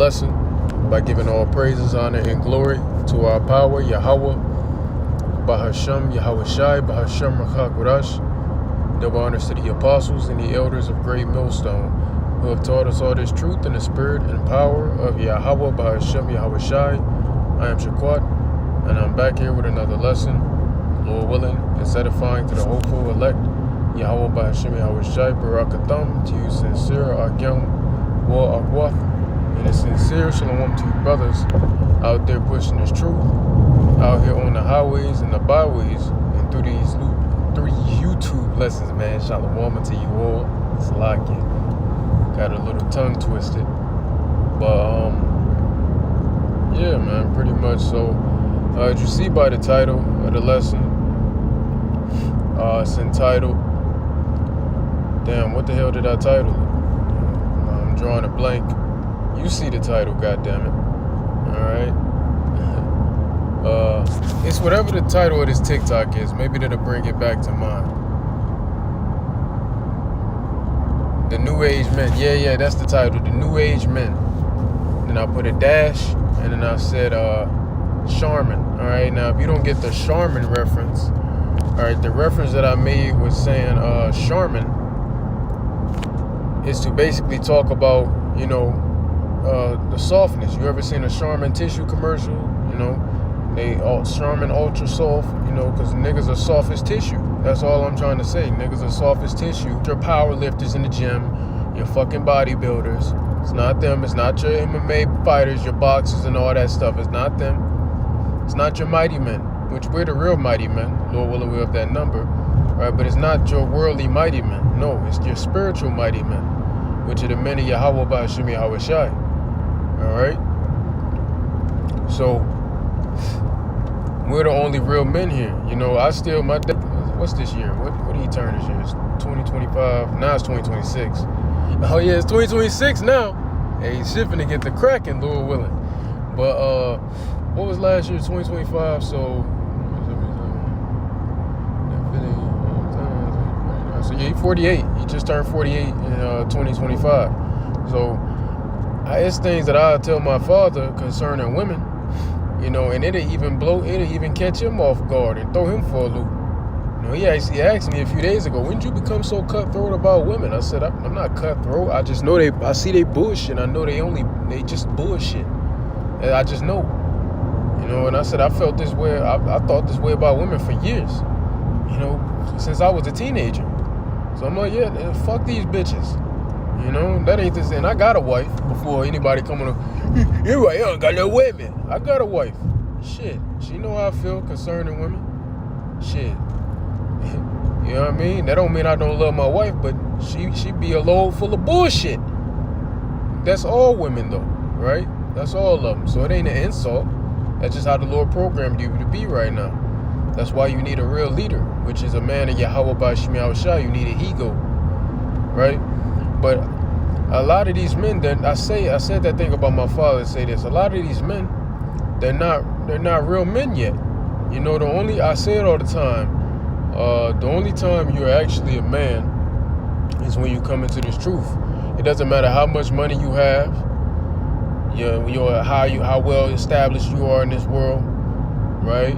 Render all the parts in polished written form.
lesson by giving all praises, honor, and glory to our power, Yahweh, Bahasham, Yahweh Shai, Bahasham Rakakurash. Double honors to the apostles and the elders of Great Millstone, who have taught us all this truth in the spirit and power of Yahweh, Bahasham, Yahweh Shai. I am Shaquat, and I'm back here with another lesson, Lord willing, and edifying to the hopeful elect. Yahweh Bahasham Yahweh Shai, Barakatham, to you sincere, Agyam, Wa Akwath, and a sincere shalom to you brothers out there pushing this truth, out here on the highways and the byways, and through these YouTube lessons, man. Shalom to you all. It's like it. Got a little tongue twisted. But, yeah, man, pretty much so. As you see by the title of the lesson, it's entitled, damn, what the hell did I title it? I'm drawing a blank. You see the title, goddammit. Alright? It's whatever the title of this TikTok is. Maybe that'll bring it back to mind. The New Age Men. Yeah, that's the title. The New Age Men. Then I put a dash, and then I said, Charmin. Alright, now if you don't get the Charmin reference, alright, the reference that I made was saying Charmin is to basically talk about, you know, the softness. You ever seen a Charmin tissue commercial? You know, they Charmin Ultra Soft, you know, because niggas are soft as tissue. That's all I'm trying to say. Niggas are soft as tissue. Your power lifters in the gym, your fucking bodybuilders. It's not them. It's not your MMA fighters, your boxers and all that stuff. It's not them. It's not your mighty men, which we're the real mighty men. Lord willing, we have that number. Right? But it's not your worldly mighty men. No, it's your spiritual mighty men, which are the men of Yahweh Ba'ashim Yahweh Shai. Alright? So, we're the only real men here. You know, I still, what's this year? What did he turn this year? It's 2025. Now it's 2026. Oh yeah, it's 2026 now. Hey, shifting to get the cracking, Lord willing. But, what was last year? 2025, so yeah, he's 48. He just turned 48 in 2025. So it's things that I tell my father concerning women, you know, and it'll even catch him off guard and throw him for a loop. You know, he actually asked me a few days ago, when did you become so cutthroat about women? I said, I'm not cutthroat. I just know I see they bullshit. I know they just bullshit. And I just know. You know, and I said I felt this way. I thought this way about women for years. You know, since I was a teenager. So I'm like, yeah, fuck these bitches. You know, that ain't this. And I got a wife before anybody coming up. You're right, I don't got no women. I got a wife. Shit, she know how I feel concerning women. Shit. You know what I mean? That don't mean I don't love my wife, but she be a load full of bullshit. That's all women though, right? That's all of them. So it ain't an insult. That's just how the Lord programmed you to be right now. That's why you need a real leader, which is a man of Yahweh Ba'ashim Yahweh Shai. You need an ego, right? But a lot of these men, that I said that thing about my father. Say this: a lot of these men, they're not real men yet. You know, I say it all the time. The only time you're actually a man is when you come into this truth. It doesn't matter how much money you have. How well established you are in this world, right?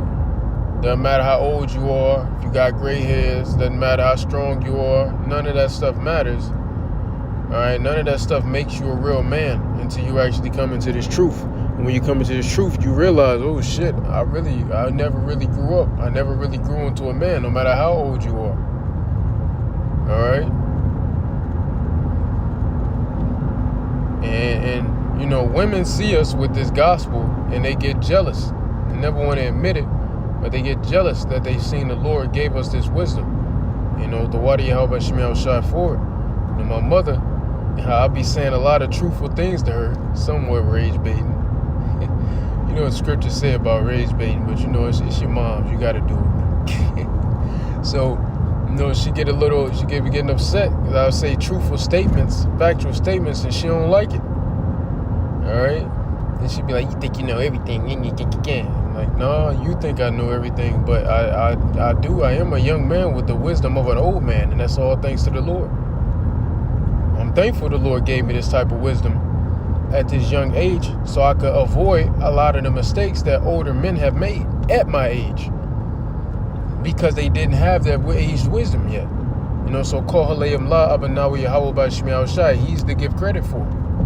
Doesn't matter how old you are, if you got gray hairs, doesn't matter how strong you are, none of that stuff matters. Alright, none of that stuff makes you a real man until you actually come into this truth. And when you come into this truth, you realize, oh shit, I never really grew up. I never really grew into a man, no matter how old you are. Alright? And you know, women see us with this gospel and they get jealous. They never want to admit it, but they get jealous that they've seen the Lord gave us this wisdom. You know, the water Yahweh Shemel Shai for it. And my mother, I'll be saying a lot of truthful things to her, somewhat rage baiting. You know what scriptures say about rage baiting, but you know, it's your mom's, you gotta do it. So, you know, she be getting upset because I would say truthful statements, factual statements, and she don't like it. Alright? And she'd be like, you think you know everything, and you think you can. I'm like, no, you think I know everything, but I do. I am a young man with the wisdom of an old man, and that's all thanks to the Lord. I'm thankful the Lord gave me this type of wisdom. at this young age so I could avoid a lot of the mistakes that older men have made at my age, because they didn't have that aged wisdom yet. So Kohalayim La Abanawi Yahweh by Shemiel Shai, he's to give credit for.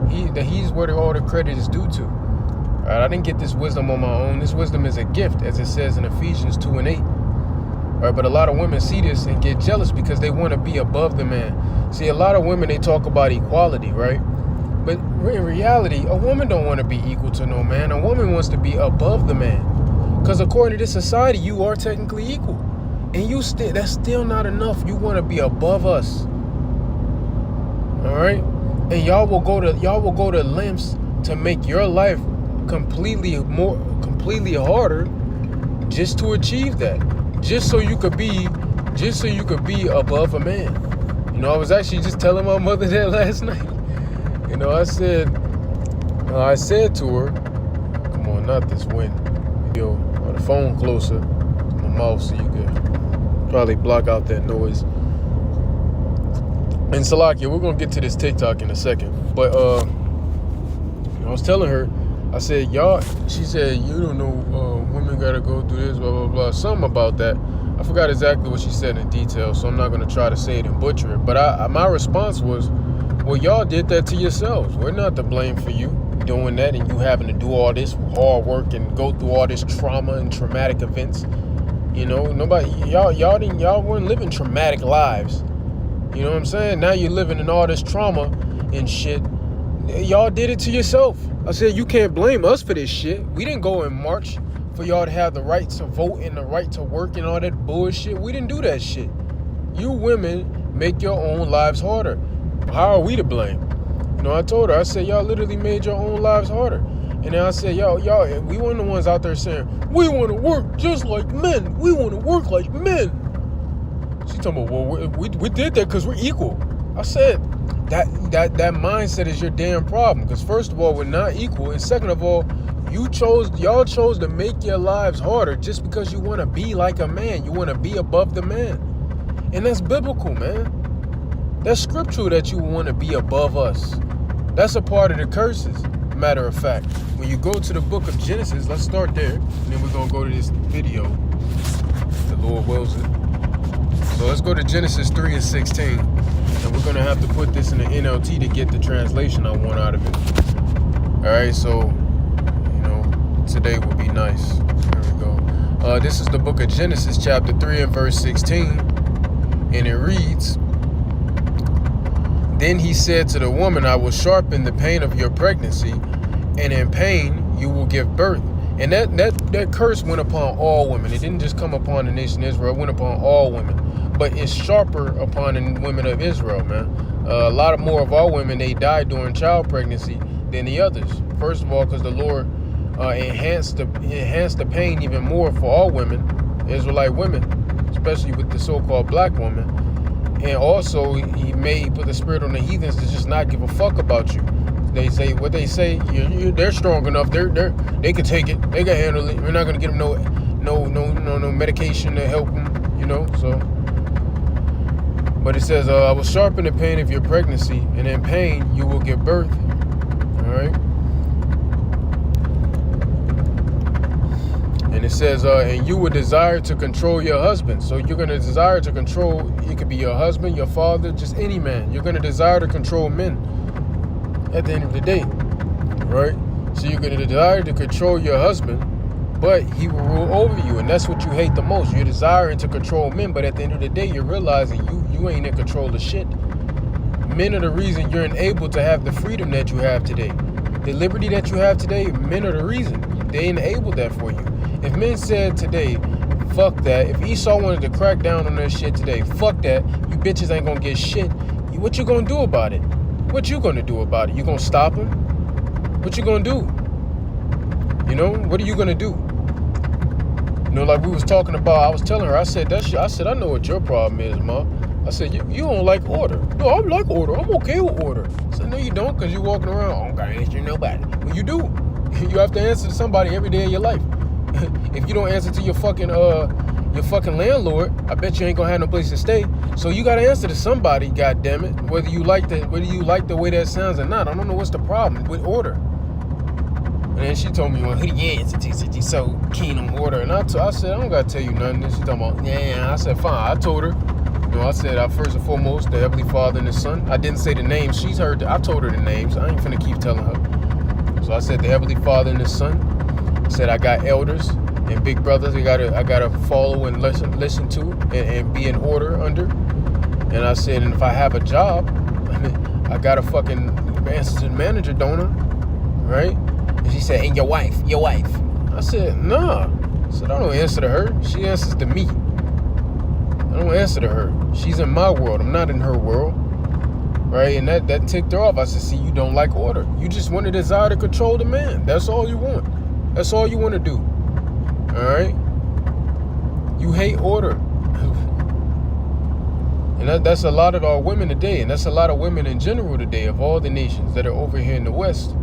He's where all the credit is due to. All right, I didn't get this wisdom on my own. This wisdom is a gift, as it says in Ephesians 2:8. All right, but a lot of women see this and get jealous because they want to be above the man. See, a lot of women, they talk about equality, right? But in reality, a woman don't want to be equal to no man. A woman wants to be above the man. Because according to this society, you are technically equal. And that's still not enough. You want to be above us. All right? And y'all will go to lengths to make your life completely harder just to achieve that. Just so you could be above a man. I was actually just telling my mother that last night. I said to her, come on, not this wind. The phone closer to my mouth so you could probably block out that noise. And Salakia, we're going to get to this TikTok in a second. But I was telling her, I said, she said, you don't know, women got to go through this, blah, blah, blah. Something about that. I forgot exactly what she said in detail, so I'm not going to try to say it and butcher it. But my response was, well, y'all did that to yourselves. We're not to blame for you doing that and you having to do all this hard work and go through all this trauma and traumatic events. Nobody, y'all weren't living traumatic lives. You know what I'm saying? Now you're living in all this trauma and shit. Y'all did it to yourself. I said, you can't blame us for this shit. We didn't go and march for y'all to have the right to vote and the right to work and all that bullshit. We didn't do that shit. You women make your own lives harder. How are we to blame? I told her, I said, y'all literally made your own lives harder. And then I said, y'all, we weren't the ones out there saying, we want to work just like men. We want to work like men. She told me, well, we did that because we're equal. I said, that mindset is your damn problem. Because first of all, we're not equal. And second of all, y'all chose to make your lives harder just because you want to be like a man. You want to be above the man. And that's biblical, man. That's scriptural that you want to be above us. That's a part of the curses. Matter of fact, when you go to the book of Genesis, let's start there. And then we're going to go to this video. The Lord wills it. So let's go to Genesis 3:16. And we're going to have to put this in the NLT to get the translation I want out of it. All right, so, today will be nice. There we go. This is the book of Genesis, chapter 3 and verse 16. And it reads, then he said to the woman, I will sharpen the pain of your pregnancy, and in pain you will give birth. And that curse went upon all women. It didn't just come upon the nation of Israel. It went upon all women. But it's sharper upon the women of Israel, man. A lot more of our women, they died during child pregnancy than the others. First of all, because the Lord enhanced the pain even more for all women, Israelite women, especially with the so-called black woman. And also, he put the spirit on the heathens to just not give a fuck about you. They say they're strong enough. They can take it. They can handle it. We're not gonna give them no medication to help them. So. But it says, I will sharpen the pain of your pregnancy, and in pain you will give birth. All right. And it says, and you would desire to control your husband. So you're going to desire to control, it could be your husband, your father, just any man. You're going to desire to control men at the end of the day, right? So you're going to desire to control your husband, but he will rule over you. And that's what you hate the most. You're desiring to control men, but at the end of the day, you're realizing you ain't in control of shit. Men are the reason you're enabled to have the freedom that you have today. The liberty that you have today, men are the reason. They enabled that for you. If men said today, fuck that, if Esau wanted to crack down on that shit today, fuck that, you bitches ain't gonna get shit, what you gonna do about it? What you gonna do about it? You gonna stop him? What you gonna do? What are you gonna do? Like we was talking about, I was telling her, I said, that shit, I said, I know what your problem is, Ma. I said, you don't like order. No, I like order. I'm okay with order. I said, no, you don't, because you're walking around, I don't gotta answer nobody. Well, you do. You have to answer to somebody every day of your life. If you don't answer to your fucking your fucking landlord. I bet you ain't gonna have no place to stay. So you gotta answer to somebody, goddammit, whether you like the way that sounds or not. I don't know what's the problem with order. And then she told me, well, who do you answer to since you so keen on order? And I said, I don't gotta tell you nothing. And she talking about, yeah. I said, fine. I told her. I said, first and foremost, the Heavenly Father and the Son. I didn't say the names. She's heard. I told her the names. I ain't finna keep telling her. So I said the Heavenly Father and the Son. I said I got elders and big brothers. I gotta follow and listen to and be in order under. And I said, and if I have a job, I gotta fucking answer to the manager, don't I? Right? And she said, and your wife. I said, nah. I said, I don't answer to her. She answers to me. I don't answer to her. She's in my world. I'm not in her world. Right? And that ticked her off. I said, see, you don't like order. You just want to desire to control the man. That's all you want. That's all you want to do. All right? You hate order. And that's a lot of our women today. And that's a lot of women in general today of all the nations that are over here in the West.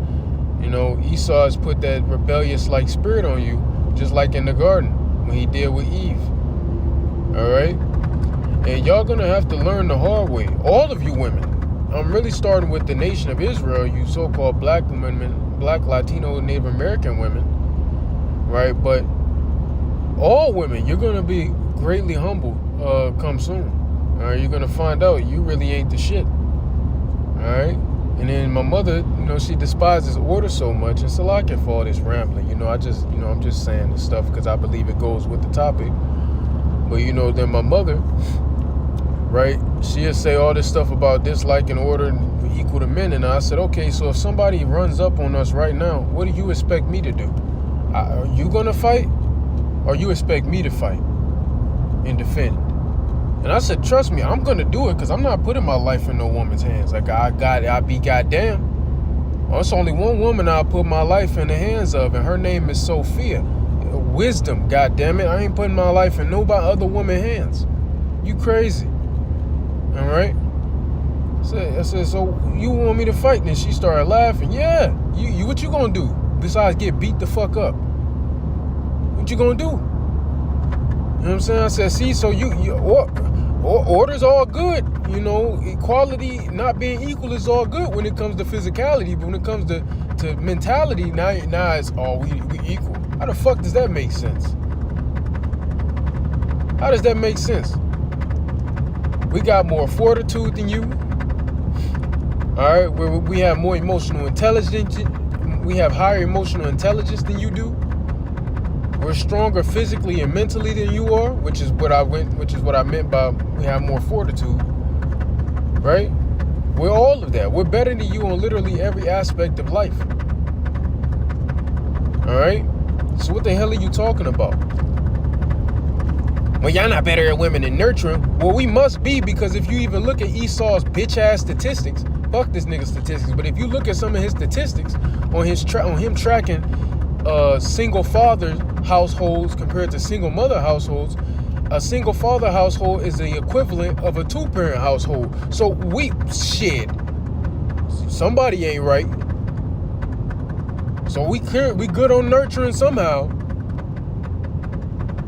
Esau has put that rebellious like spirit on you, just like in the garden when he did with Eve. All right? And y'all gonna have to learn the hard way. All of you women. I'm really starting with the nation of Israel, you so-called black women, black, Latino, Native American women, right? But all women, you're gonna be greatly humbled come soon. All right, you're gonna find out you really ain't the shit. All right, and then my mother, she despises order so much, and Salakia for all this rambling. I'm just saying this stuff because I believe it goes with the topic. But then my mother, right? She'll say all this stuff about disliking order equal to men. And I said, okay, so if somebody runs up on us right now, what do you expect me to do? Are you going to fight? Or you expect me to fight and defend? And I said, trust me, I'm going to do it because I'm not putting my life in no woman's hands. Like, I'll be goddamn. Well, it's only one woman I'll put my life in the hands of, and her name is Sophia. Wisdom, goddammit. I ain't putting my life in nobody other woman's hands. You crazy. All right. I said, so you want me to fight? And she started laughing. Yeah. You what you gonna do besides get beat the fuck up? What you gonna do? You know what I'm saying? I said, see, so order's all good. Equality, not being equal is all good when it comes to physicality, but when it comes to mentality, now it's all we equal. How the fuck does that make sense? How does that make sense? We got more fortitude than you. All right, we have more emotional intelligence. We have higher emotional intelligence than you do. We're stronger physically and mentally than you are, which is what I meant by we have more fortitude. Right? We're all of that. We're better than you on literally every aspect of life. All right? So what the hell are you talking about? Well, y'all not better at women than nurturing. Well, we must be, because if you even look at Esau's bitch-ass statistics, fuck this nigga statistics, but if you look at some of his statistics on him tracking single father households compared to single mother households, a single father household is the equivalent of a two-parent household. So somebody ain't right. So we good on nurturing somehow.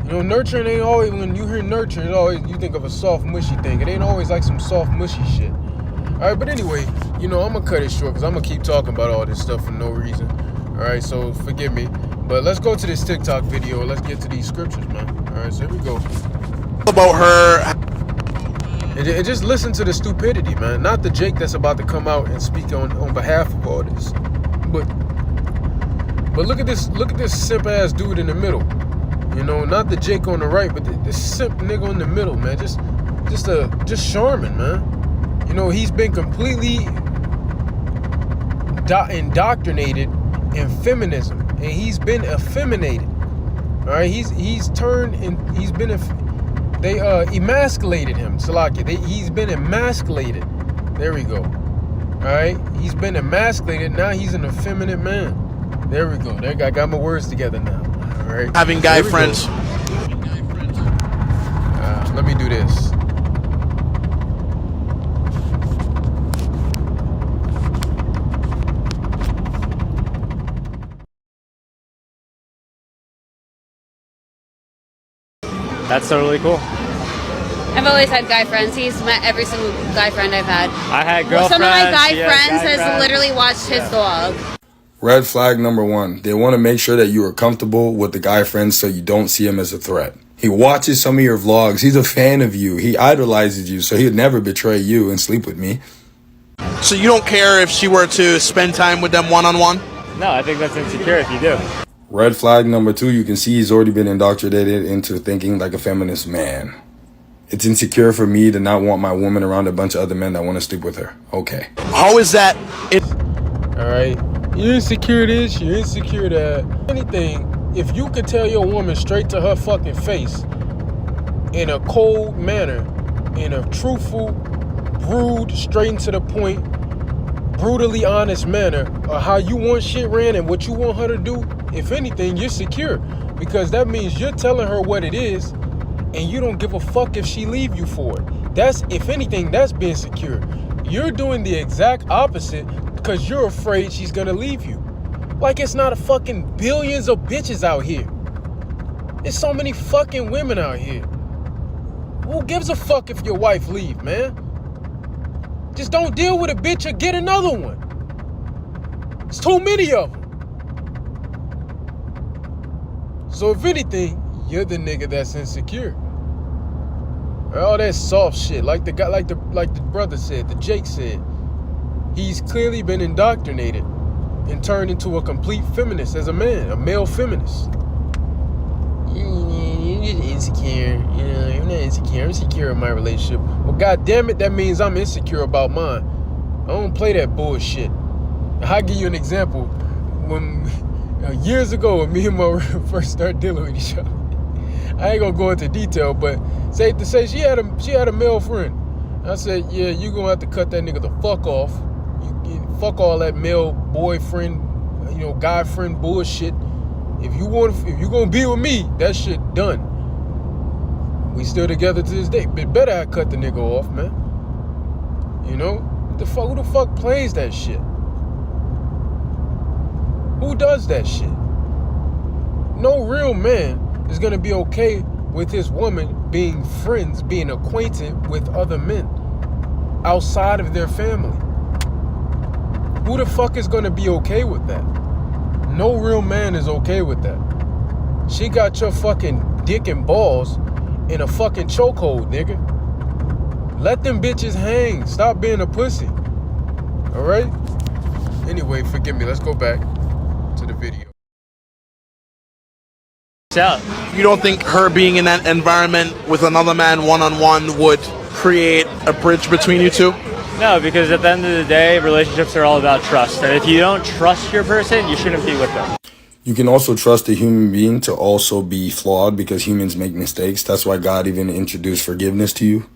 Nurturing ain't always, when you hear nurturing, it's always, you think of a soft, mushy thing. It ain't always like some soft, mushy shit. All right, but anyway, I'm going to cut it short because I'm going to keep talking about all this stuff for no reason. All right, so forgive me. But let's go to this TikTok video and let's get to these scriptures, man. All right, so here we go. About her. And just listen to the stupidity, man. Not the Jake that's about to come out and speak on behalf of all this. But look at this simp-ass dude in the middle. Not the Jake on the right, but this simp nigga in the middle, man. Just Charmin, man. He's been completely indoctrinated in feminism, and he's been effeminated. All right, he's turned and he's been they emasculated him. Salakia, he's been emasculated. There we go. All right, he's been emasculated. Now he's an effeminate man. There we go. There, I got my words together now. All right. Having guy friends. Let me do this. that's totally cool. I've always had guy friends. He's met every single guy friend I've had. I had girlfriends. Some of my guy friends guy has friends. literally watched his dog. Red flag number 1. They want to make sure that you are comfortable with the guy friends so you don't see him as a threat. He watches some of your vlogs. He's a fan of you. He idolizes you, so he'd never betray you and sleep with me. So you don't care if she were to spend time with them one-on-one? No, I think that's insecure if you do. Red flag number 2, you can see he's already been indoctrinated into thinking like a feminist man. It's insecure for me to not want my woman around a bunch of other men that want to sleep with her. Okay. How is that? All right. You're insecure this, you're insecure that. Anything, if you could tell your woman straight to her fucking face in a cold manner, in a truthful, rude, straight and to the point, brutally honest manner of how you want shit ran and what you want her to do, if anything, you're secure. Because that means you're telling her what it is and you don't give a fuck if she leave you for it. That's, if anything, that's being secure. You're doing the exact opposite because you're afraid she's gonna leave you. Like it's not a fucking billions of bitches out here. There's so many fucking women out here. Who gives a fuck if your wife leave, man? Just don't deal with a bitch or get another one. It's too many of them. So if anything, you're the nigga that's insecure. All that soft shit, like the guy, like the brother said, the Jake said, he's clearly been indoctrinated and turned into a complete feminist as a man, a male feminist. You're just insecure, you're not insecure. I'm insecure in my relationship. Well, god damn it, that means I'm insecure about mine. I don't play that bullshit. I'll give you an example. When years ago, when me and my first started dealing with each other, I ain't gonna go into detail, but safe to say she had a male friend. I said, yeah, you gonna have to cut that nigga the fuck off. You fuck all that male boyfriend, guy friend bullshit. If you gonna be with me, that shit done. We still together to this day. But better I cut the nigga off, man. Who the fuck plays that shit? Who does that shit? No real man is gonna be okay with his woman being friends, being acquainted with other men outside of their family. Who the fuck is gonna be okay with that? No real man is okay with that. She got your fucking dick and balls in a fucking chokehold, nigga. Let them bitches hang. Stop being a pussy. Alright? Anyway, forgive me. Let's go back to the video. You don't think her being in that environment with another man one-on-one would create a bridge between you two? No, because at the end of the day, relationships are all about trust. And if you don't trust your person, you shouldn't be with them. You can also trust a human being to also be flawed because humans make mistakes. That's why God even introduced forgiveness to you.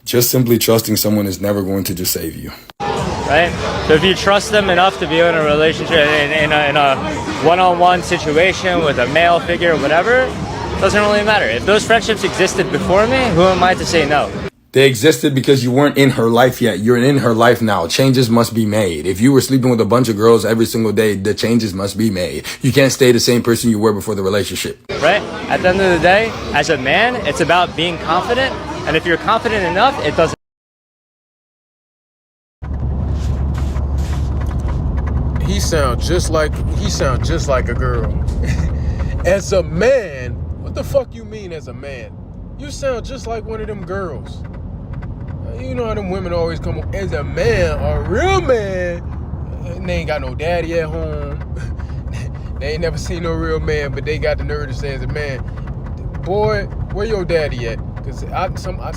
Just simply trusting someone is never going to just save you. Right? So if you trust them enough to be in a relationship, in a one-on-one situation with a male figure or whatever, it doesn't really matter. If those friendships existed before me, who am I to say no? They existed because you weren't in her life yet. You're in her life now. Changes must be made. If you were sleeping with a bunch of girls every single day, the changes must be made. You can't stay the same person you were before the relationship. Right? At the end of the day, as a man, it's about being confident. And if you're confident enough, it doesn't. He sound just like a girl. As a man, what the fuck you mean as a man? You sound just like one of them girls. You know how them women always come on, as a man, a real man, and they ain't got no daddy at home. They ain't never seen no real man, but they got the nerve to say as a man, boy, where your daddy at? Because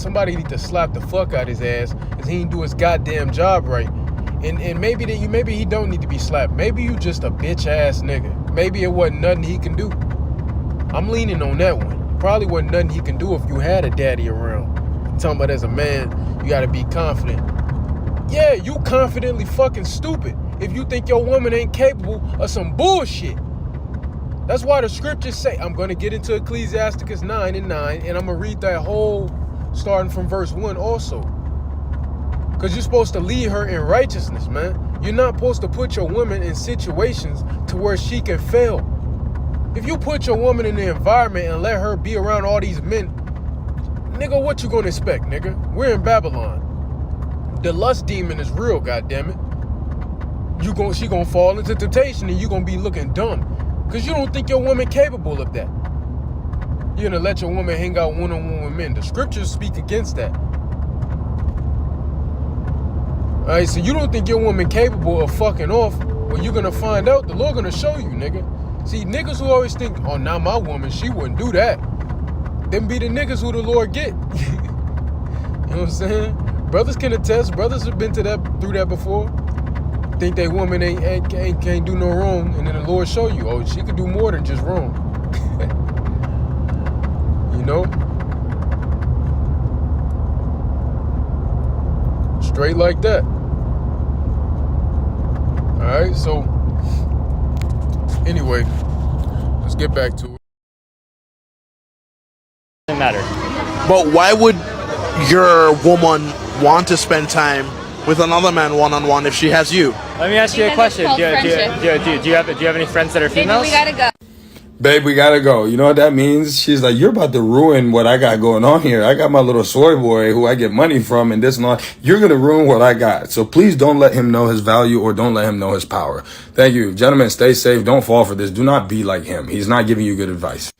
somebody need to slap the fuck out his ass because he ain't do his goddamn job right. And maybe he don't need to be slapped. Maybe you just a bitch ass nigga. Maybe it wasn't nothing he can do. I'm leaning on that one. Probably wasn't nothing he can do if you had a daddy around. I'm talking about as a man, you gotta be confident. Yeah, you confidently fucking stupid if you think your woman ain't capable of some bullshit. That's why the scriptures say, I'm gonna get into Ecclesiasticus 9:9, and I'm gonna read that whole, starting from verse 1 also. Because you're supposed to lead her in righteousness, man. You're not supposed to put your woman in situations to where she can fail. If you put your woman in the environment and let her be around all these men, nigga, what you gonna expect, nigga? We're in Babylon. The lust demon is real, goddammit. She gonna fall into temptation and you gonna be looking dumb. Cause you don't think your woman capable of that. You're gonna let your woman hang out one-on-one with men. The scriptures speak against that. Alright, so you don't think your woman capable of fucking off. Well, you're gonna find out. The Lord gonna show you, nigga. See, niggas who always think, oh, now my woman, she wouldn't do that. Them be the niggas who the Lord get. You know what I'm saying? Brothers can attest. Brothers have been through that before. Think they woman can't do no wrong, and then the Lord show you, oh, she could do more than just wrong. You know? Straight like that. Alright, so anyway, let's get back to it. Doesn't matter. But why would your woman want to spend time with another man one-on-one if she has you? Let me ask you a Because question. it's Do called you have any friends that are Baby, females? we gotta go. Babe, we gotta go. You know what that means? She's like, you're about to ruin what I got going on here. I got my little soy boy who I get money from and this and that. You're gonna ruin what I got. So please don't let him know his value or don't let him know his power. Thank you. Gentlemen, stay safe. Don't fall for this. Do not be like him. He's not giving you good advice.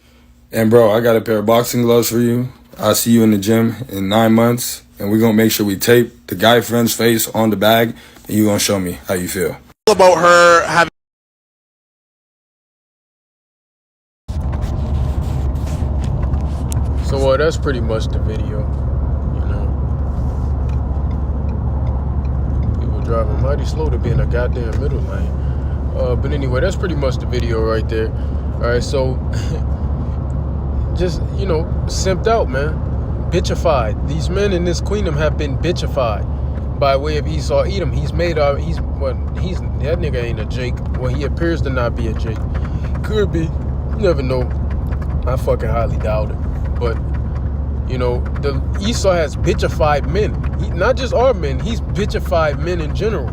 And bro, I got a pair of boxing gloves for you. I'll see you in the gym in 9 months. And we're gonna make sure we tape the guy friend's face on the bag. And you're gonna show me how you feel. About her having So that's pretty much the video, you know. People driving mighty slow to be in a goddamn middle lane. But anyway, that's pretty much the video right there. All right, so just, you know, simped out, man. Bitchified. These men in this queendom have been bitchified by way of Esau Edom. That nigga ain't a Jake. Well, he appears to not be a Jake. Could be. You never know. I fucking highly doubt it. But, you know, the Esau has bitchified men. Not just our men, he's bitchified men in general.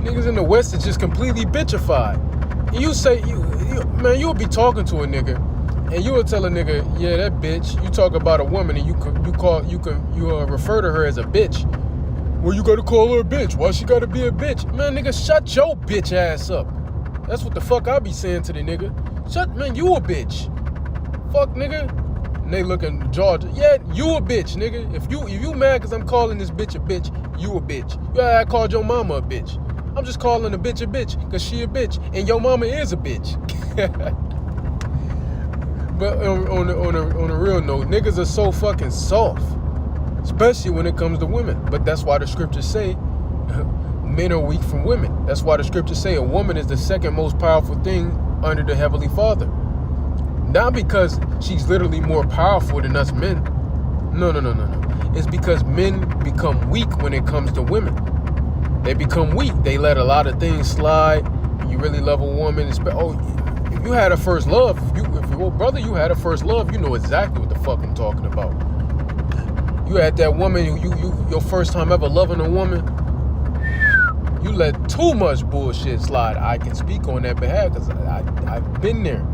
Niggas in the West is just completely bitchified. You say, man, you'll be talking to a nigga, and you will tell a nigga, yeah, that bitch. You talk about a woman, and you refer to her as a bitch. Well, you gotta call her a bitch. Why she gotta be a bitch? Man, nigga, shut your bitch ass up. That's what the fuck I be saying to the nigga. Man, you a bitch. Fuck, nigga. And they looking Georgia. Yeah, you a bitch, nigga. If you mad because I'm calling this bitch a bitch, you a bitch. Yeah, I called your mama a bitch. I'm just calling a bitch because she a bitch. And your mama is a bitch. But on a real note, niggas are so fucking soft. Especially when it comes to women. But that's why the scriptures say men are weak from women. That's why the scriptures say a woman is the second most powerful thing under the Heavenly Father. Not because she's literally more powerful than us men. No. It's because men become weak when it comes to women. They become weak. They let a lot of things slide. You really love a woman. If you had a first love, if your brother, you had a first love, you know exactly what the fuck I'm talking about. You had that woman, your first time ever loving a woman, you let too much bullshit slide. I can speak on that behalf because I've been there.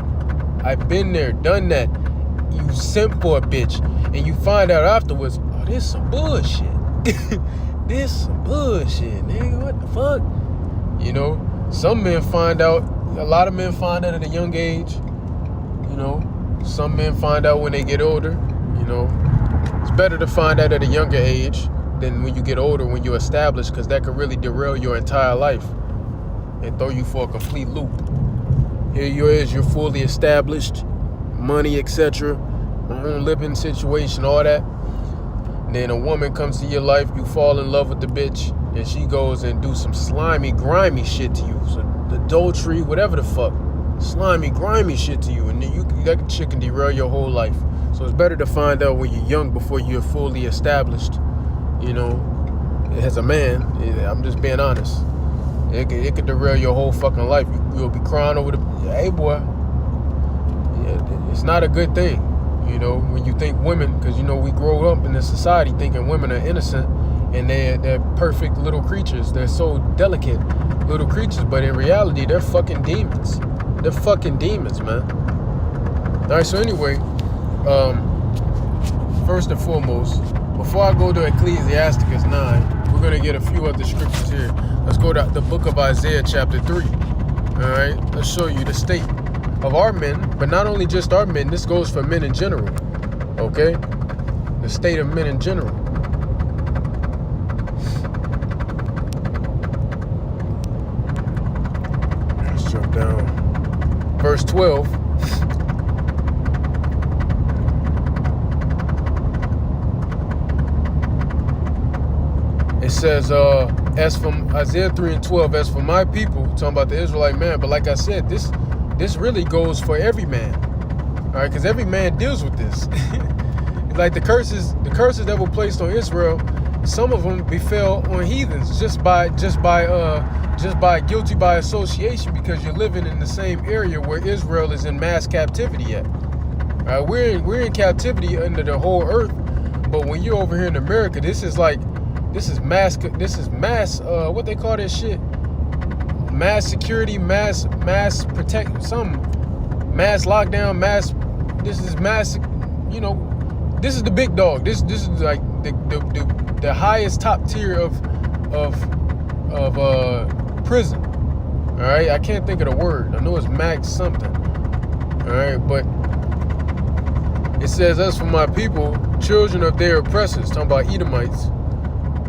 I've been there, done that. You simp for a bitch, and you find out afterwards, oh, this some bullshit. This some bullshit, nigga. What the fuck? You know, some men find out, a lot of men find out at a young age. You know, some men find out when they get older. You know, it's better to find out at a younger age than when you get older, when you're established, because that could really derail your entire life and throw you for a complete loop. Here you is, you're fully established, money, etc., own living situation, all that. And then a woman comes to your life, you fall in love with the bitch, and she goes and do some slimy, grimy shit to you. So adultery, whatever the fuck, slimy, grimy shit to you, and then that shit can derail your whole life. So it's better to find out when you're young before you're fully established. You know, as a man, I'm just being honest. It could derail your whole fucking life. You'll be crying over hey boy, it's not a good thing, you know, when you think women, because, you know, we grow up in this society thinking women are innocent and they're perfect little creatures. They're so delicate little creatures, but in reality, they're fucking demons. They're fucking demons, man. All right, so anyway, first and foremost, before I go to Ecclesiasticus 9, we're going to get a few other scriptures here. Let's go to the book of Isaiah chapter 3. All right, let's show you the state of our men, but not only just our men, this goes for men in general, okay? The state of men in general. Let's jump down. Verse 12. It says, as from Isaiah 3 and 12, as for my people, talking about the Israelite man, but like I said, this really goes for every man, all right, because every man deals with this. Like the curses that were placed on Israel, some of them befell on heathens just by guilty by association, because you're living in the same area where Israel is in mass captivity at. All right, we're in captivity under the whole earth, but when you're over here in America, this is mass what they call this shit, mass security, mass protect, some mass lockdown, this is mass, you know, this is the big dog. This is like the highest top tier of prison. All right, I can't think of the word. I know it's max something. All right, but it says, as for my people, children of their oppressors, talking about Edomites,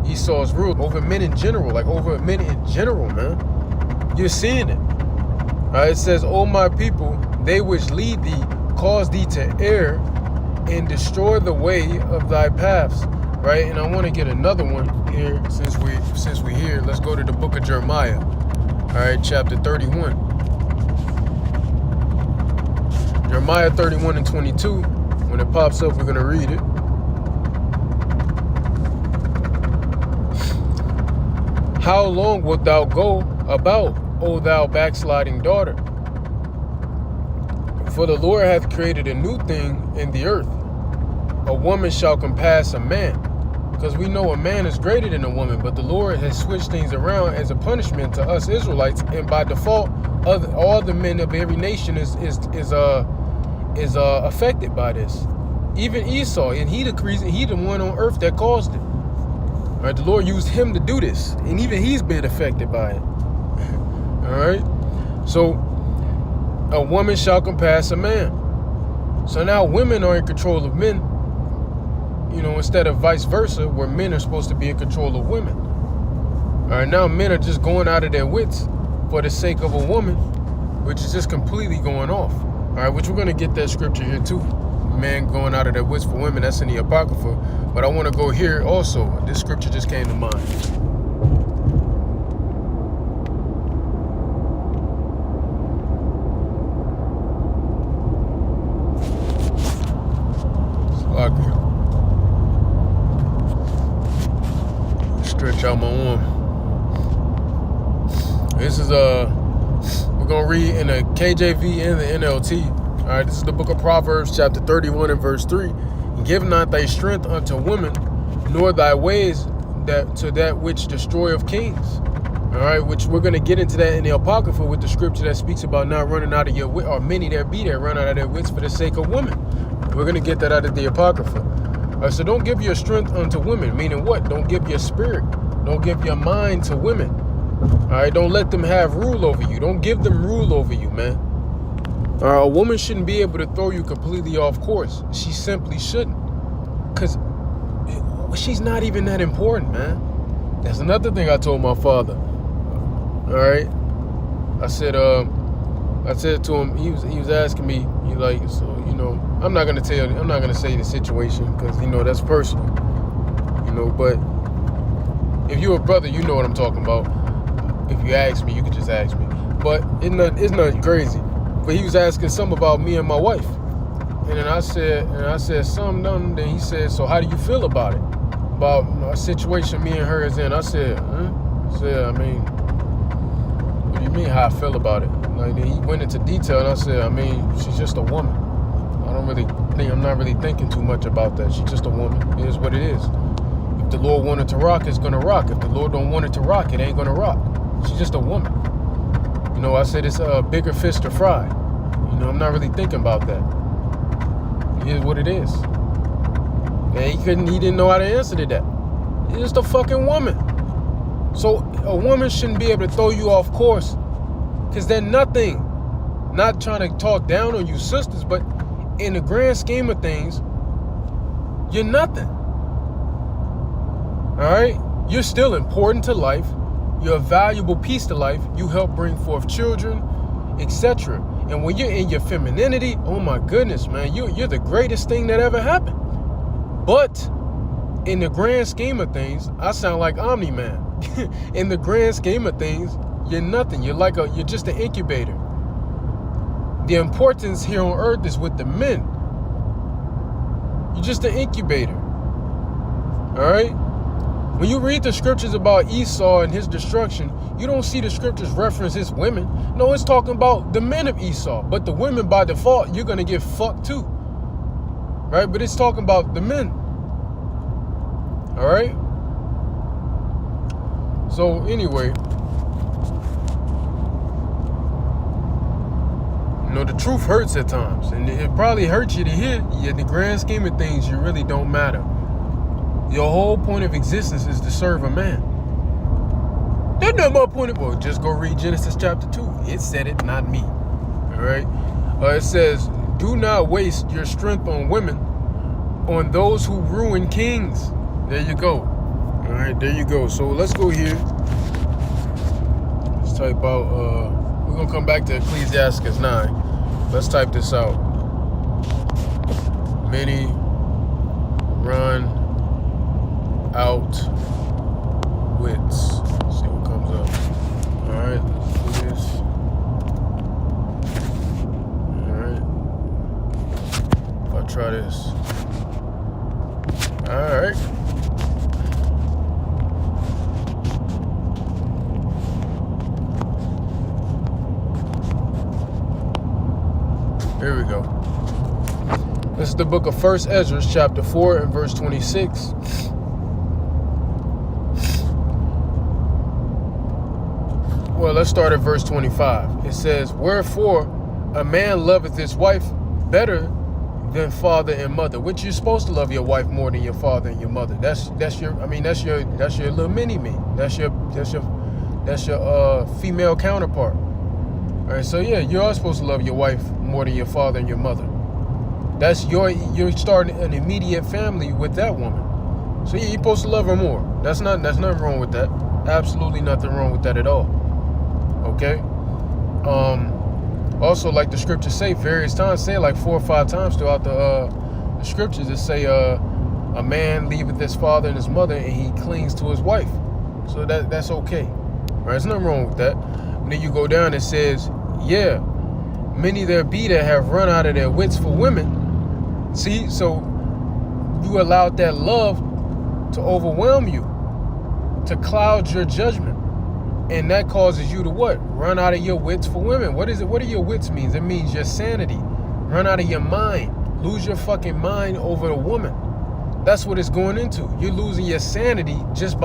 Esau's rule over men in general, man. You're seeing it. All right, it says, O my people, they which lead thee, cause thee to err, and destroy the way of thy paths. Right, and I want to get another one here since we here. Let's go to the book of Jeremiah. All right, chapter 31. Jeremiah 31 and 22. When it pops up, we're gonna read it. How long wilt thou go about, O thou backsliding daughter? For the Lord hath created a new thing in the earth. A woman shall compass a man. Because we know a man is greater than a woman, but the Lord has switched things around as a punishment to us Israelites, and by default, all the men of every nation is affected by this. Even Esau, and he the one on earth that caused it. All right, the Lord used him to do this, and even he's been affected by it. All right, so a woman shall compass a man. So now women are in control of men, you know, instead of vice versa, where men are supposed to be in control of women. All right, now men are just going out of their wits for the sake of a woman, which is just completely going off. All right, which we're going to get that scripture here too. Men going out of their wits for women, that's in the Apocrypha. But I want to go here also. This scripture just came to mind. Stretch out my arm. This is we're gonna read in the KJV and the NLT. All right, this is the book of Proverbs, chapter 31 and verse 3. Give not thy strength unto women, nor thy ways to that which destroyeth kings. All right, which we're going to get into that in the Apocrypha with the scripture that speaks about not running out of your wit, or many there be that run out of their wits for the sake of women. We're going to get that out of the Apocrypha. All right, so don't give your strength unto women, meaning what? Don't give your spirit. Don't give your mind to women. All right, don't let them have rule over you. Don't give them rule over you, man. A woman shouldn't be able to throw you completely off course. She simply shouldn't. Because she's not even that important, man. That's another thing I told my father. All right. I said to him, he was asking me, he like, so, you know, I'm not going to say the situation because, you know, that's personal. You know, but if you're a brother, you know what I'm talking about. If you ask me, you can just ask me. But it's not crazy. But he was asking something about me and my wife. And then I said something, then he said, so how do you feel about it? About a situation me and her is in. I said, I mean, what do you mean how I feel about it? Like, he went into detail, and I said, I mean, she's just a woman. I'm not really thinking too much about that. She's just a woman. It is what it is. If the Lord wanted to rock, it's gonna rock. If the Lord don't want it to rock, it ain't gonna rock. She's just a woman. You You know, I said it's a bigger fish to fry. You know, I'm not really thinking about that. It is what it is. And he didn't know how to answer to that. It's just a fucking woman. So a woman shouldn't be able to throw you off course, because they're nothing. Not trying to talk down on you sisters, but in the grand scheme of things, you're nothing. All right? You're still important to life. You're a valuable piece to life. You help bring forth children, etc. And when you're in your femininity, oh my goodness, man, you're the greatest thing that ever happened. But in the grand scheme of things, I sound like Omni-Man. In the grand scheme of things, you're nothing. You're just an incubator. The importance here on earth is with the men. You're just an incubator. All right? When you read the scriptures about Esau and his destruction, you don't see the scriptures reference his women. No, it's talking about the men of Esau. But the women, by default, you're going to get fucked too. Right? But it's talking about the men. All right? So, anyway, you know, the truth hurts at times. And it probably hurts you to hear. In the grand scheme of things, you really don't matter. Your whole point of existence is to serve a man. That's not my point of... Well, just go read Genesis chapter 2. It said it, not me. All right? It says, do not waste your strength on women, on those who ruin kings. There you go. All right, there you go. So let's go here. Let's type out... we're going to come back to Ecclesiastes 9. Let's type this out. Many run out wits. See what comes up. All right, let's do this. All right. If I try this. All right. Here we go. This is the book of 1 Ezra, chapter 4 and verse 26. Well, let's start at verse 25. It says, wherefore a man loveth his wife better than father and mother, which you're supposed to love your wife more than your father and your mother. That's your little mini me. That's your female counterpart. All right, so yeah, you are supposed to love your wife more than your father and your mother. You're starting an immediate family with that woman. So yeah, you're supposed to love her more. That's nothing wrong with that. Absolutely nothing wrong with that at all. Okay. Also, like the scriptures say various times, say like 4 or 5 times throughout the scriptures, it say a man leaveth his father and his mother and he clings to his wife. So that's okay. All right, there's nothing wrong with that. And then you go down, it says, yeah, many there be that have run out of their wits for women. See, so you allowed that love to overwhelm you, to cloud your judgment. And that causes you to what? Run out of your wits for women. What is it? What do your wits means? It means your sanity. Run out of your mind. Lose your fucking mind over a woman. That's what it's going into. You're losing your sanity just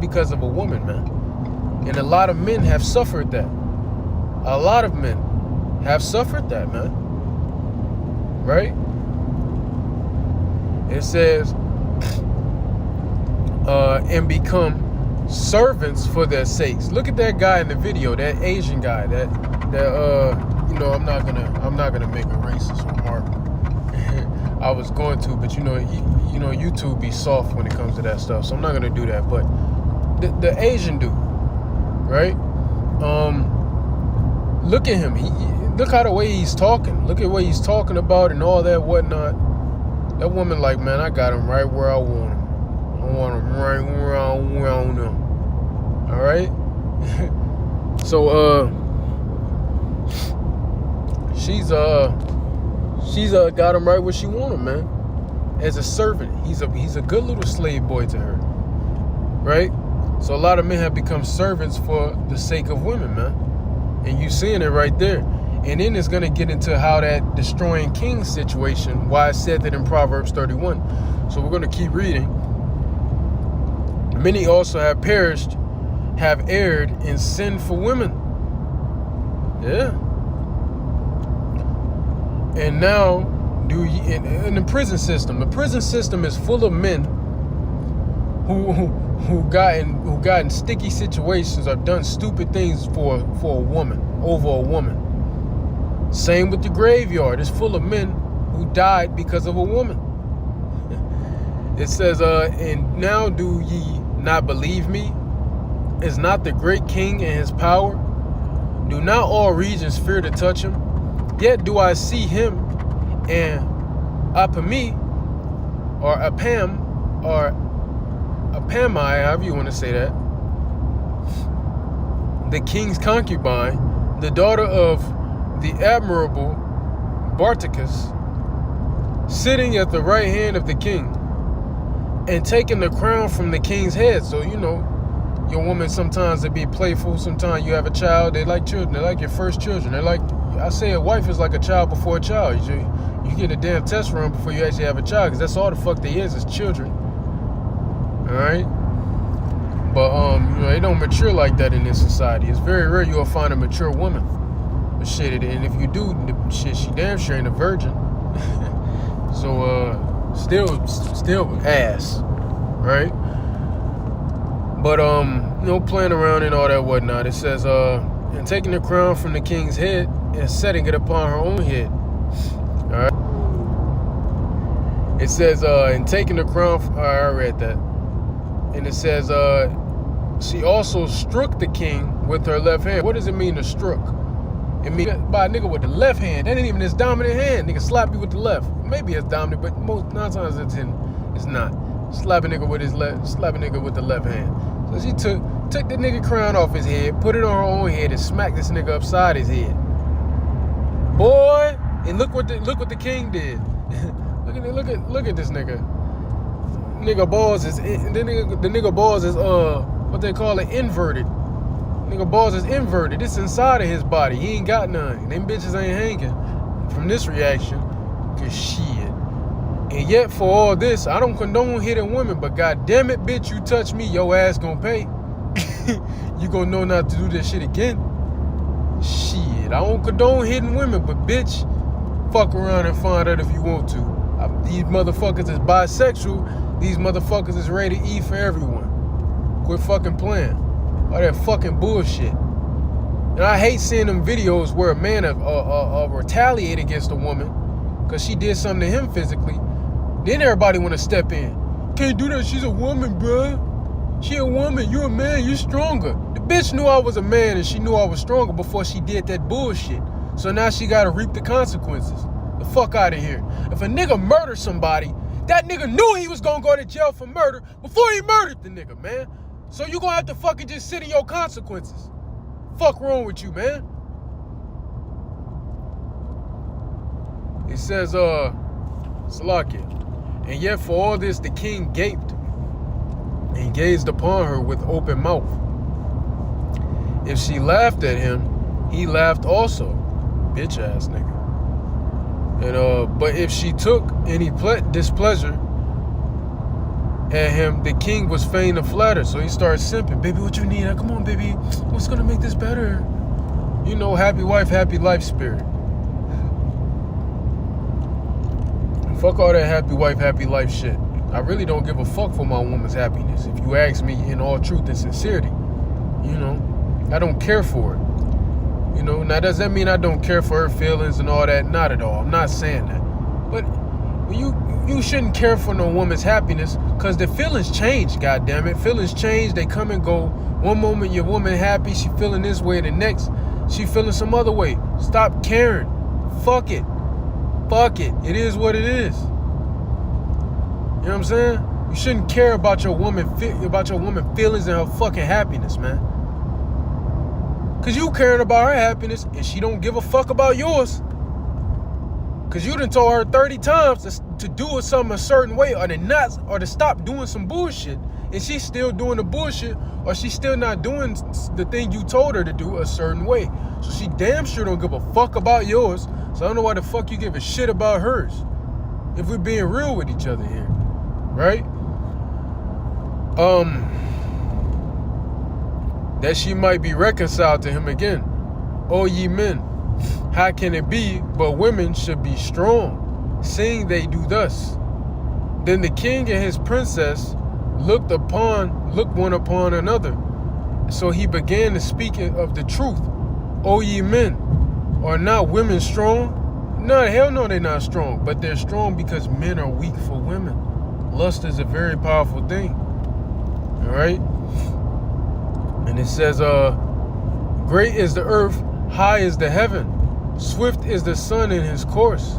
because of a woman, man. And a lot of men have suffered that. A lot of men have suffered that, man. Right? It says, and become servants for their sakes. Look at that guy in the video, that Asian guy, that you know, I'm not gonna make a racist remark. I was going to, but you know YouTube be soft when it comes to that stuff, so I'm not gonna do that. But the Asian dude, right? Look at him. Look how the way he's talking. Look at what he's talking about and all that whatnot. That woman, like, man, I got him right where I want him. I want him right where I want him. All right. So she's got him right where she want him, man. As a servant, he's a good little slave boy to her, right? So a lot of men have become servants for the sake of women, man. And you seeing it right there. And then it's going to get into how that destroying king situation, why I said that in Proverbs 31. So we're going to keep reading. Many also have perished, have erred in sin for women. Yeah. And now, in the prison system is full of men who got in sticky situations or done stupid things for a woman, over a woman. Same with the graveyard. It's full of men who died because of a woman. It says, and now do ye not believe me? Is not the great king in his power? Do not all regions fear to touch him? Yet do I see him and Apami, or Apam, or Apamai, however you want to say that, the king's concubine, the daughter of the admirable Barticus, sitting at the right hand of the king and taking the crown from the king's head. So, you know, your woman, sometimes they be playful. Sometimes you have a child, they like children. They like your first children. They're like, I say a wife is like a child before a child. You get a damn test run before you actually have a child, because that's all the fuck they is children. Alright? But, you know, they don't mature like that in this society. It's very rare you'll find a mature woman. But shit, and if you do, shit, she damn sure ain't a virgin. So, still ass. Right? But, you know, playing around and all that whatnot. It says, and taking the crown from the king's head and setting it upon her own head. Alright? It says, and taking the crown, I read that. And it says, she also struck the king with her left hand. What does it mean to struck? It means by a nigga with the left hand. That ain't even his dominant hand. Nigga slap you with the left. Maybe it's dominant, but 9 times out of 10, it's not. Slap a nigga with the left hand. So she took the nigga crown off his head, put it on her own head, and smacked this nigga upside his head. Boy, and look what the king did. look at this nigga. Nigga balls is what they call it, inverted. Nigga balls is inverted. It's inside of his body. He ain't got none. Them bitches ain't hanging from this reaction. Cause shit. And yet for all this, I don't condone hitting women, but god damn it, bitch, you touch me, your ass gonna pay. You gonna know not to do this shit again. Shit, I don't condone hitting women, but bitch, fuck around and find out if you want to. These motherfuckers is bisexual. These motherfuckers is ready to eat for everyone. Quit fucking playing. All that fucking bullshit. And I hate seeing them videos where a man retaliate against a woman because she did something to him physically. Then everybody want to step in. Can't do that. She's a woman, bruh. She a woman. You a man. You stronger. The bitch knew I was a man and she knew I was stronger before she did that bullshit. So now she got to reap the consequences. The fuck out of here. If a nigga murders somebody, that nigga knew he was gonna go to jail for murder before he murdered the nigga, man. So you gonna have to fucking just sit in your consequences. Fuck wrong with you, man? It says, Salakia. And yet for all this, the king gaped and gazed upon her with open mouth. If she laughed at him, he laughed also. Bitch ass nigga. And but if she took any displeasure at him, the king was fain to flatter. So he started simping. Baby, what you need? Come on, baby. What's gonna make this better? You know, happy wife, happy life spirit. Fuck all that happy wife, happy life shit. I really don't give a fuck for my woman's happiness. If you ask me in all truth and sincerity, you know, I don't care for it. You know, now does that mean I don't care for her feelings and all that? Not at all. I'm not saying that. But you shouldn't care for no woman's happiness, because the feelings change, goddammit. Feelings change, they come and go. One moment your woman happy, she feeling this way, the next she feeling some other way. Stop caring. Fuck it. Fuck it. It is what it is. You know what I'm saying? You shouldn't care about your woman feelings and her fucking happiness, man. Cause you caring about her happiness and she don't give a fuck about yours. Cause you done told her 30 times to do something a certain way, or to stop doing some bullshit, and she's still doing the bullshit, or she's still not doing the thing you told her to do a certain way. So she damn sure don't give a fuck about yours. So I don't know why the fuck you give a shit about hers. If we're being real with each other here, right? That she might be reconciled to him again. O ye men, how can it be but women should be strong, seeing they do thus? Then the king and his princess looked one upon another. So he began to speak of the truth. O ye men, are not women strong? No, hell no, they're not strong. But they're strong because men are weak for women. Lust is a very powerful thing. All right? And it says, great is the earth, high is the heaven. Swift is the sun in his course.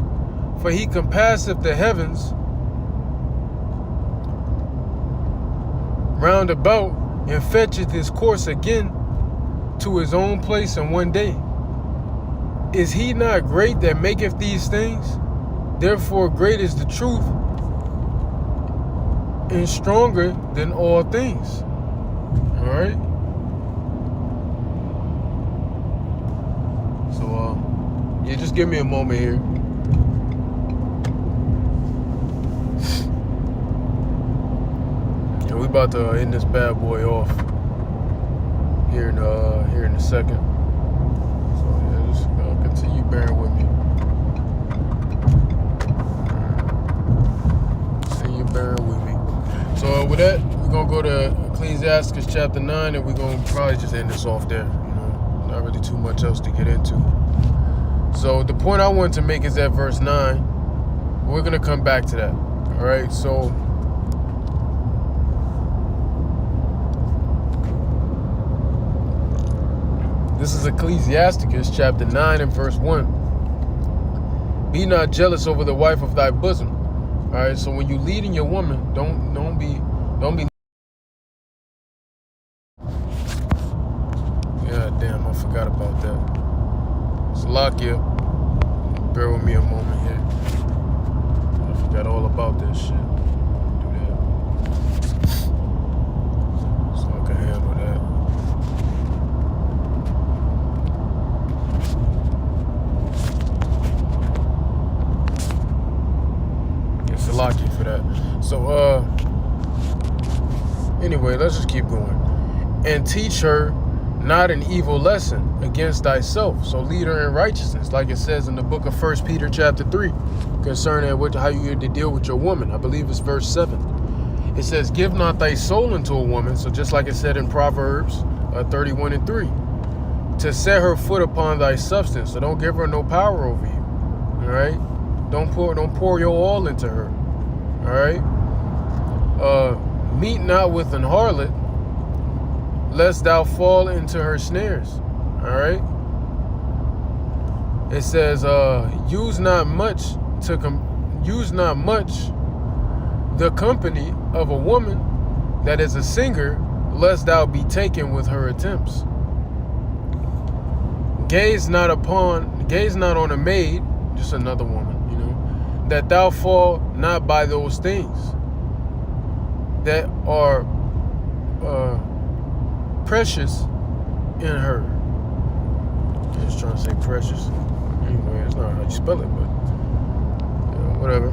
For he compasseth the heavens round about, and fetcheth his course again to his own place in one day. Is he not great that maketh these things? Therefore great is the truth, and stronger than all things. All right? So, yeah, just give me a moment here. We about to end this bad boy off here in a second. So yeah, just continue bearing with me. Continue bearing with me. So with that, we're gonna go to Ecclesiastes chapter 9, and we're gonna probably just end this off there. Not really too much else to get into. So the point I wanted to make is at verse 9. We're gonna come back to that. All right. So. This is Ecclesiasticus chapter 9 and verse 1. Be not jealous over the wife of thy bosom. All right, so when you leading your woman, don't be. God damn, I forgot about that. Salakia, bear with me a moment here. I forgot all about this shit. Do that, so I can handle that. Lucky for that. So anyway, let's just keep going. And teach her not an evil lesson against thyself. So lead her in righteousness, like it says in the book of 1 Peter chapter 3, concerning how you are to deal with your woman. I believe it's verse 7. It says, give not thy soul unto a woman. So just like it said in Proverbs 31 and 3, to set her foot upon thy substance. So don't give her no power over you. All right. Don't pour your all into her. All right. Meet not with an harlot, lest thou fall into her snares. All right. It says, use not much the company of a woman that is a singer, lest thou be taken with her attempts. Gaze not on a maid, just another woman, that thou fall not by those things that are precious in her. I'm just trying to say precious. Anyway, it's not how you spell it, but whatever.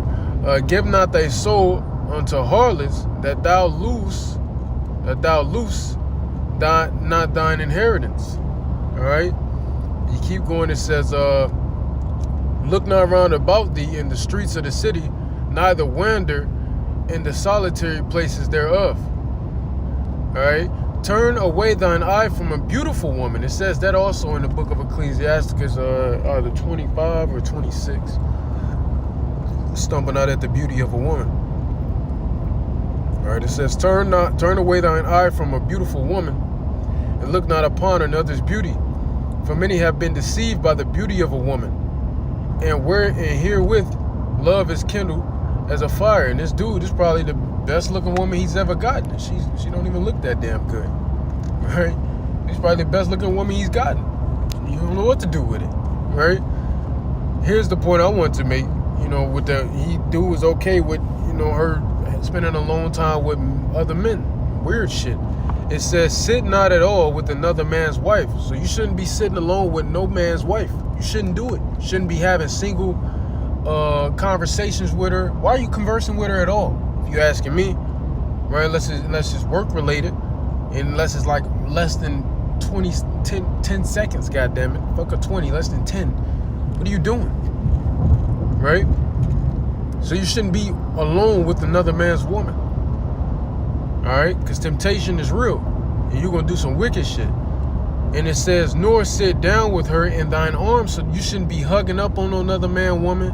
Give not thy soul unto harlots, that thou loose not thine inheritance. All right. You keep going. It says, look not round about thee in the streets of the city, neither wander in the solitary places thereof. All right. Turn away thine eye from a beautiful woman. It says that also in the book of Ecclesiasticus, either 25 or 26. Stumbling out at the beauty of a woman. All right. It says, turn away thine eye from a beautiful woman, and look not upon another's beauty. For many have been deceived by the beauty of a woman, and herewith love is kindled as a fire. And this dude is probably the best looking woman he's ever gotten. She don't even look that damn good. Right? She's probably the best looking woman he's gotten. You don't know what to do with it. Right? Here's the point I want to make. Dude was okay with, her spending a long time with other men. Weird shit. It says, sit not at all with another man's wife. So you shouldn't be sitting alone with no man's wife. You shouldn't do it. You shouldn't be having single conversations with her. Why are you conversing with her at all? If you're asking me, right? Unless it's work related, and unless it's like less than 20, 10 seconds, goddammit. Fuck a 20, less than 10. What are you doing? Right? So you shouldn't be alone with another man's woman. Alright? Because temptation is real. And you're going to do some wicked shit. And it says, nor sit down with her in thine arms. So you shouldn't be hugging up on another man, woman,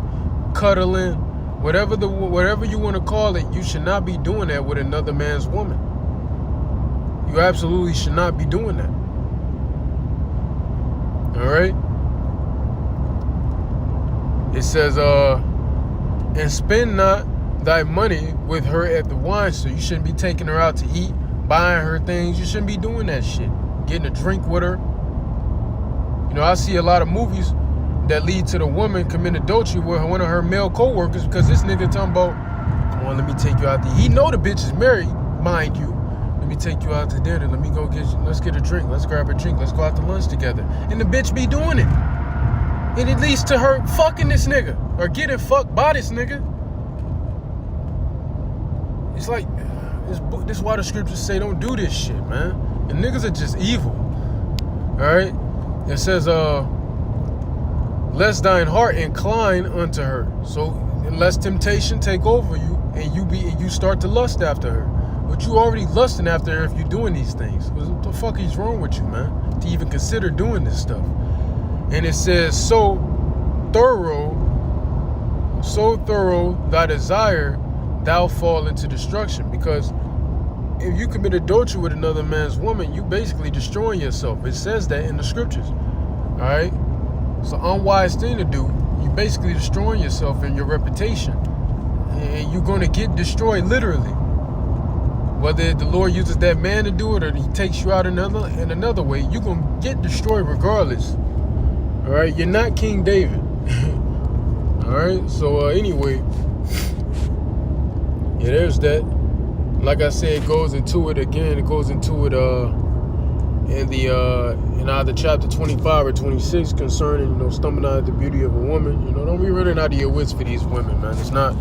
cuddling, whatever you want to call it. You should not be doing that with another man's woman. You absolutely should not be doing that. Alright? It says, and spend not thy money with her at the wine store. You shouldn't be taking her out to eat, buying her things. You shouldn't be doing that shit. Getting a drink with her. You know, I see a lot of movies that lead to the woman committing adultery with one of her male co-workers because this nigga talking about, come on, let me take you out to eat. He know the bitch is married, mind you. Let me take you out to dinner. Let me go let's get a drink. Let's grab a drink. Let's go out to lunch together. And the bitch be doing it. And it leads to her fucking this nigga or getting fucked by this nigga. It's like, this is why the scriptures say don't do this shit, man. And niggas are just evil. Alright? It says, lest thine heart incline unto her. So, unless temptation take over you and you start to lust after her. But you already lusting after her if you're doing these things. What the fuck is wrong with you, man? To even consider doing this stuff. And it says, so thorough thy desire, thou fall into destruction. Because if you commit adultery with another man's woman, you basically destroying yourself. It says that in the scriptures. Alright? It's an unwise thing to do. You're basically destroying yourself and your reputation. And you're going to get destroyed literally. Whether the Lord uses that man to do it or he takes you out in another way, you're going to get destroyed regardless. Alright? You're not King David. Alright? So anyway, yeah, there's that. Like I said, it goes into it again. It goes into it in either chapter 25 or 26 concerning, stumbling out of the beauty of a woman. Don't be running out of your wits for these women, man. It's not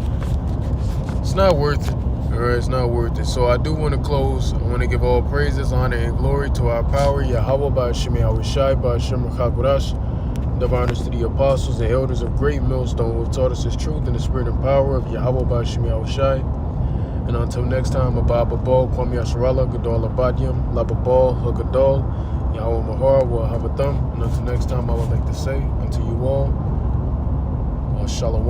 worth it. All right, it's not worth it. So I do want to close. I want to give all praises, honor, and glory to our power, Yahweh, by Hashem Yahushai, by Hashem Chakurash. Give honors to the apostles and elders of Great Millstone who have taught us his truth and the spirit and power of Yahweh, by Hashem Yahushai. And until next time, Abba Babal, Kwame Yasharala, Gadol Abadium, Lababal, Hagadol, Yahweh Mahar, Wahabatham. And until next time, I would like to say unto you all, Shalom.